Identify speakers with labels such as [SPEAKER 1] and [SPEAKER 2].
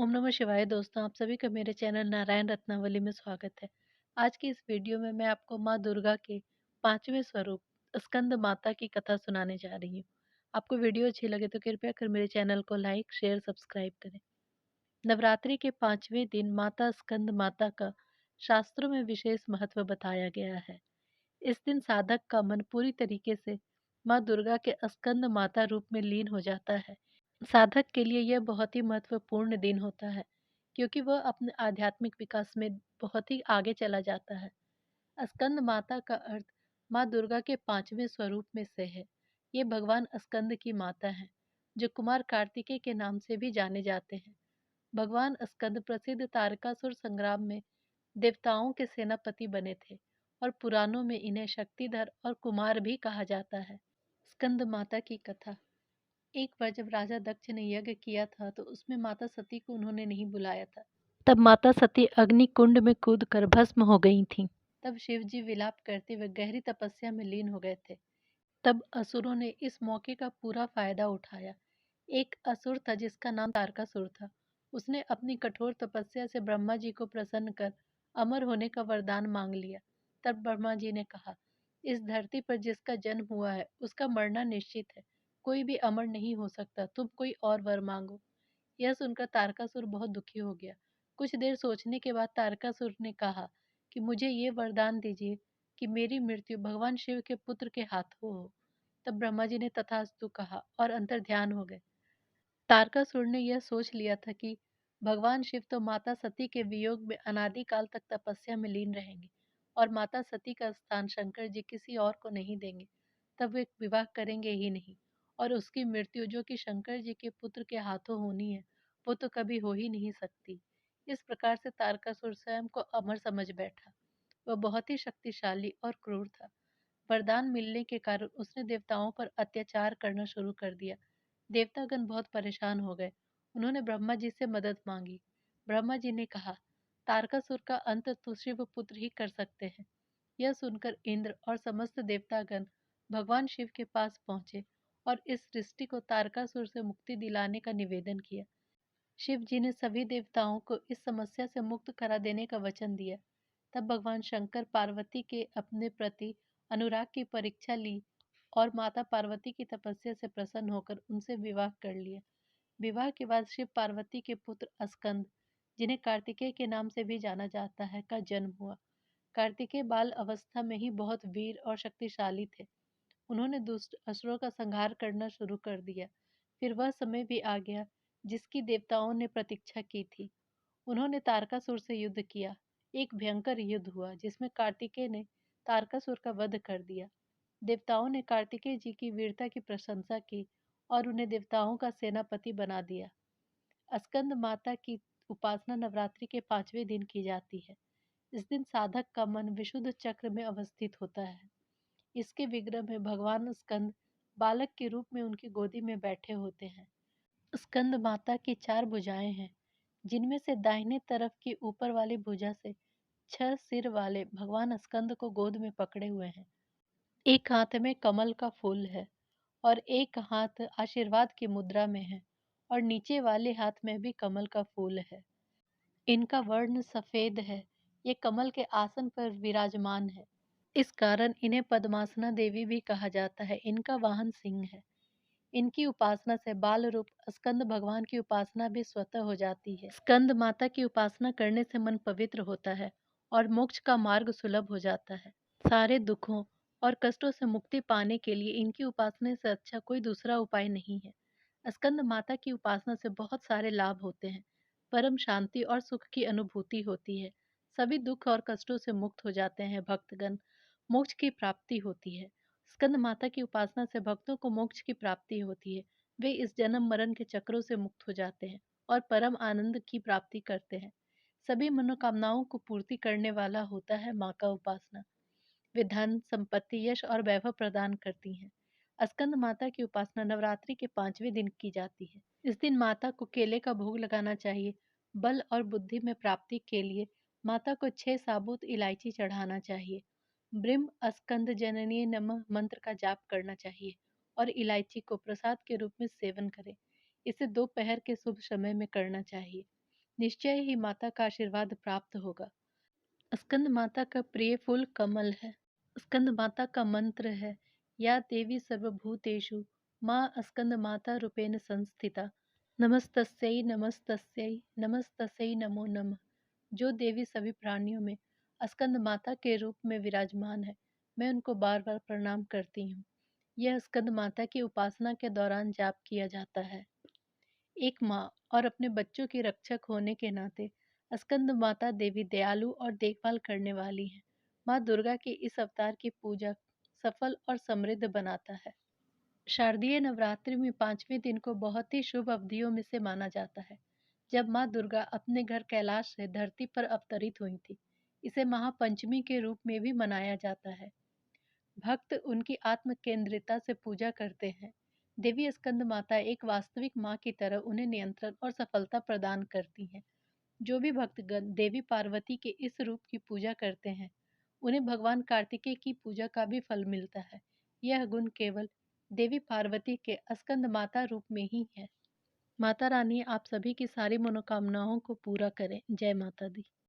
[SPEAKER 1] ओम नमः शिवाय दोस्तों, आप सभी का मेरे चैनल नारायण रत्नावली में स्वागत है। आज की इस वीडियो में मैं आपको माँ दुर्गा के 5वें स्वरूप स्कंद माता की कथा सुनाने जा रही हूँ। आपको वीडियो अच्छी लगे तो कृपया कर मेरे चैनल को लाइक, शेयर, सब्सक्राइब करें। नवरात्रि के 5वें दिन माता स्कंद माता का शास्त्रों में विशेष महत्व बताया गया है। इस दिन साधक का मन पूरी तरीके से माँ दुर्गा के स्कंद माता रूप में लीन हो जाता है। साधक के लिए यह बहुत ही महत्वपूर्ण दिन होता है, क्योंकि वह अपने आध्यात्मिक विकास में बहुत ही आगे चला जाता है। स्कंद माता का अर्थ माँ दुर्गा के 5वें स्वरूप में से है। ये भगवान स्कंद की माता हैं, जो कुमार कार्तिकेय के नाम से भी जाने जाते हैं। भगवान स्कंद प्रसिद्ध तारकासुर संग्राम में देवताओं के सेनापति बने थे और पुराणों में इन्हें शक्तिधर और कुमार भी कहा जाता है। स्कंद माता की कथा। एक बार जब राजा दक्ष ने यज्ञ किया था तो उसमें माता सती को उन्होंने नहीं बुलाया था। तब माता सती अग्नि कुंड में कूदकर भस्म हो गई थीं। तब शिव जी विलाप करते हुए गहरी तपस्या में लीन हो गए थे। तब असुरों ने इस मौके का पूरा फायदा उठाया। एक असुर था जिसका नाम तारकासुर था। उसने अपनी कठोर तपस्या से ब्रह्मा जी को प्रसन्न कर अमर होने का वरदान मांग लिया। तब ब्रह्मा जी ने कहा, इस धरती पर जिसका जन्म हुआ है उसका मरना निश्चित है। कोई भी अमर नहीं हो सकता, तुम कोई और वर मांगो। यह सुनकर तारकासुर बहुत दुखी हो गया। कुछ देर सोचने के बाद तारकासुर ने कहा कि मुझे ये वरदान दीजिए कि मेरी मृत्यु भगवान शिव के पुत्र के हाथों हो। तब ब्रह्मा जी ने तथास्तु कहा और अंतर ध्यान हो गए। तारकासुर ने यह सोच लिया था कि भगवान शिव तो माता सती के वियोग में अनादिकाल तक तपस्या में लीन रहेंगे और माता सती का स्थान शंकर जी किसी और को नहीं देंगे, तब वे विवाह करेंगे ही नहीं। और उसकी मृत्यु जो कि शंकर जी के पुत्र के हाथों होनी है, वो तो कभी हो ही नहीं सकती। इस प्रकार से तारकासुर स्वयं को अमर समझ बैठा। वह बहुत ही शक्तिशाली और क्रूर था। वरदान मिलने के कारण उसने देवताओं पर अत्याचार करना शुरू कर दिया। देवतागण बहुत परेशान हो गए। उन्होंने ब्रह्मा जी से मदद मांगी। ब्रह्मा जी ने कहा, तारकासुर का अंत तो शिव पुत्र ही कर सकते हैं। यह सुनकर इंद्र और समस्त देवतागण भगवान शिव के पास पहुंचे और इस सृष्टि को तारकासुर से मुक्ति दिलाने का निवेदन किया। शिव जी ने सभी देवताओं को इस समस्या से मुक्त करा देने का वचन दिया। तब भगवान शंकर पार्वती के अपने प्रति अनुराग की परीक्षा ली और माता पार्वती की तपस्या से प्रसन्न होकर उनसे विवाह कर लिया। विवाह के बाद शिव पार्वती के पुत्र स्कंद, जिन्हें कार्तिकेय के नाम से भी जाना जाता है, का जन्म हुआ। कार्तिकेय बाल अवस्था में ही बहुत वीर और शक्तिशाली थे। उन्होंने दुष्ट असुरों का संहार करना शुरू कर दिया। फिर वह समय भी आ गया जिसकी देवताओं ने प्रतीक्षा की थी। उन्होंने तारकासुर से युद्ध किया। एक भयंकर युद्ध हुआ जिसमें कार्तिकेय ने तारकासुर का वध कर दिया। देवताओं ने कार्तिकेय जी की वीरता की प्रशंसा की और उन्हें देवताओं का सेनापति बना दिया। स्कंद माता की उपासना नवरात्रि के 5वें दिन की जाती है। इस दिन साधक का मन विशुद्ध चक्र में अवस्थित होता है। इसके विग्रह में भगवान स्कंद बालक के रूप में उनकी गोदी में बैठे होते हैं। स्कंद माता की 4 भुजाएं हैं, जिनमें से दाहिने तरफ की ऊपर वाली भुजा से 6 सिर वाले भगवान स्कंद को गोद में पकड़े हुए हैं। एक हाथ में कमल का फूल है और एक हाथ आशीर्वाद की मुद्रा में है और नीचे वाले हाथ में भी कमल का फूल है। इनका वर्ण सफेद है। ये कमल के आसन पर विराजमान है। इस कारण इन्हें पद्मासना देवी भी कहा जाता है। इनका वाहन सिंह है। इनकी उपासना से बाल रूप स्कंद भगवान की उपासना भी स्वतः हो जाती है। स्कंद माता की उपासना करने से मन पवित्र होता है और मोक्ष का मार्ग सुलभ हो जाता है। सारे दुखों और कष्टों से मुक्ति पाने के लिए इनकी उपासना से अच्छा कोई दूसरा उपाय नहीं है। स्कंद माता की उपासना से बहुत सारे लाभ होते हैं। परम शांति और सुख की अनुभूति होती है। सभी दुख और कष्टों से मुक्त हो जाते हैं भक्तगण। मोक्ष की प्राप्ति होती है। स्कंद माता की उपासना से भक्तों को मोक्ष की प्राप्ति होती है। वे इस जन्म मरण के चक्रों से मुक्त हो जाते हैं और परम आनंद की प्राप्ति करते हैं। सभी मनोकामनाओं को पूर्ति करने वाला होता है माँ का उपासना। वे धन, संपत्ति, यश और वैभव प्रदान करती हैं। स्कंद माता की उपासना नवरात्रि के 5वें दिन की जाती है। इस दिन माता को केले का भोग लगाना चाहिए। बल और बुद्धि में प्राप्ति के लिए माता को 6 साबुत इलायची चढ़ाना चाहिए। ब्रह्म स्कंद जननी नमः मंत्र का जाप करना चाहिए और इलायची को प्रसाद के रूप में सेवन करें। इसे दोपहर के शुभ समय में करना चाहिए। निश्चय ही माता का आशीर्वाद प्राप्त होगा। स्कंद माता का प्रिय फूल कमल है। स्कंद माता का मंत्र है, या देवी सर्वभूतेषु माँ स्कंद माता रूपेण संस्थिता, नमस्तस्यै नमस्तस्यै नमस्तस्यै नमो नमः। जो देवी सभी प्राणियों में स्कंद माता के रूप में विराजमान है, मैं उनको बार बार प्रणाम करती हूँ। यह स्कंद माता की उपासना के दौरान जाप किया जाता है। एक माँ और अपने बच्चों की रक्षक होने के नाते स्कंद माता देवी दयालु और देखभाल करने वाली है। माँ दुर्गा के इस अवतार की पूजा सफल और समृद्ध बनाता है। शारदीय नवरात्रि में पांचवें दिन को बहुत ही शुभ अवधियों में से माना जाता है, जब माँ दुर्गा अपने घर कैलाश से धरती पर अवतरित हुई थी। इसे महापंचमी के रूप में भी मनाया जाता है। भक्त उनकी आत्म केंद्रिता से पूजा करते हैं। देवी स्कंद माता एक वास्तविक माँ की तरह उन्हें नियंत्रण और सफलता प्रदान करती हैं। जो भी भक्तगण देवी पार्वती के इस रूप की पूजा करते हैं, उन्हें भगवान कार्तिकेय की पूजा का भी फल मिलता है। यह गुण केवल देवी पार्वती के स्कंद माता रूप में ही है। माता रानी आप सभी की सारी मनोकामनाओं को पूरा करें। जय माता दी।